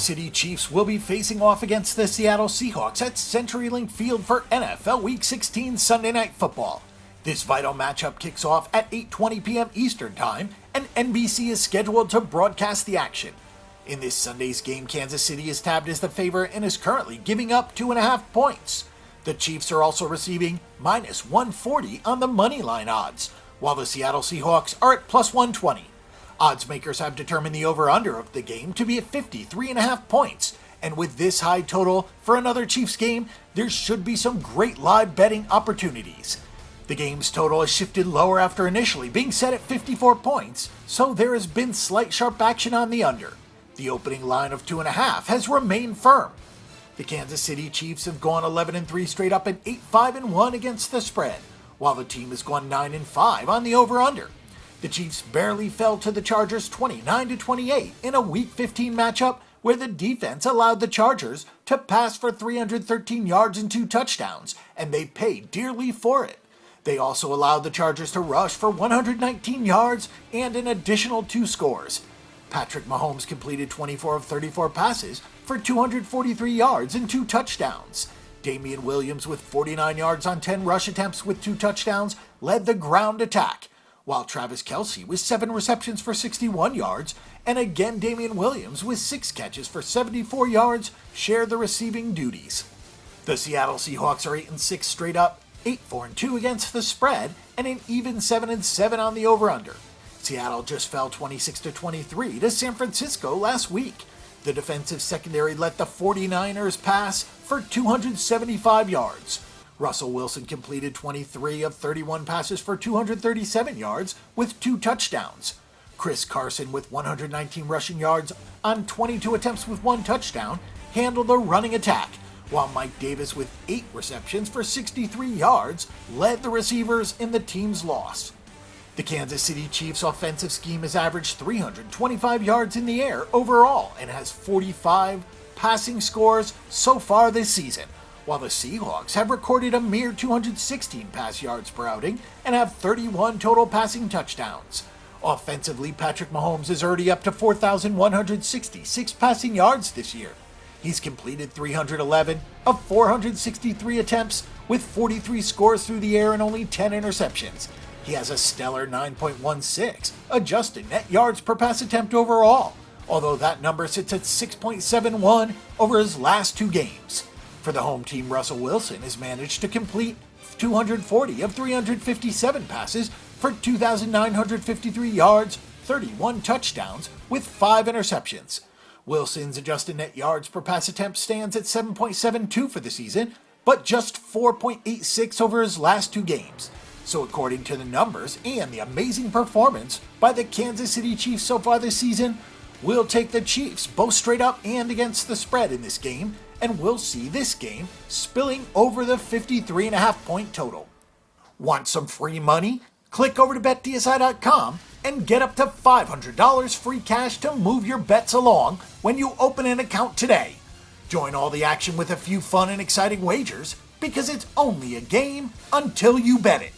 City Chiefs will be facing off against the Seattle Seahawks at CenturyLink Field for NFL Week 16 Sunday Night Football. This vital matchup kicks off at 8:20 p.m. Eastern Time, and NBC is scheduled to broadcast the action. In this Sunday's game, Kansas City is tabbed as the favorite and is currently giving up 2.5 points. The Chiefs are also receiving minus 140 on the moneyline odds, while the Seattle Seahawks are at plus 120. Oddsmakers have determined the over-under of the game to be at 53.5 points, and with this high total for another Chiefs game, there should be some great live betting opportunities. The game's total has shifted lower after initially being set at 54 points, so there has been slight sharp action on the under. The opening line of 2.5 has remained firm. The Kansas City Chiefs have gone 11-3 straight up and 8-5-1 against the spread, while the team has gone 9-5 on the over-under. The Chiefs barely fell to the Chargers 29-28 in a Week 15 matchup where the defense allowed the Chargers to pass for 313 yards and 2 touchdowns, and they paid dearly for it. They also allowed the Chargers to rush for 119 yards and an additional 2 scores. Patrick Mahomes completed 24 of 34 passes for 243 yards and 2 touchdowns. Damian Williams, with 49 yards on 10 rush attempts with 2 touchdowns, led the ground attack, while Travis Kelce, with 7 receptions for 61 yards, and again Damian Williams, with 6 catches for 74 yards, shared the receiving duties. The Seattle Seahawks are 8-6 straight up, 8-4-2 against the spread, and an even 7-7 on the over-under. Seattle just fell 26-23 to San Francisco last week. The defensive secondary let the 49ers pass for 275 yards. Russell Wilson completed 23 of 31 passes for 237 yards with 2 touchdowns. Chris Carson, with 119 rushing yards on 22 attempts with 1 touchdown, handled the running attack, while Mike Davis, with 8 receptions for 63 yards, led the receivers in the team's loss. The Kansas City Chiefs' offensive scheme has averaged 325 yards in the air overall and has 45 passing scores so far this season, while the Seahawks have recorded a mere 216 pass yards per outing and have 31 total passing touchdowns. Offensively, Patrick Mahomes is already up to 4,166 passing yards this year. He's completed 311 of 463 attempts with 43 scores through the air and only 10 interceptions. He has a stellar 9.16 adjusted net yards per pass attempt overall, although that number sits at 6.71 over his last 2 games. For the home team, Russell Wilson has managed to complete 240 of 357 passes for 2,953 yards, 31 touchdowns, with 5 interceptions. Wilson's adjusted net yards per pass attempt stands at 7.72 for the season, but just 4.86 over his last 2 games. So according to the numbers and the amazing performance by the Kansas City Chiefs so far this season, we'll take the Chiefs both straight up and against the spread in this game, and we'll see this game spilling over the 53.5 point total. Want some free money? Click over to BetDSI.com and get up to $500 free cash to move your bets along when you open an account today. Join all the action with a few fun and exciting wagers, because it's only a game until you bet it.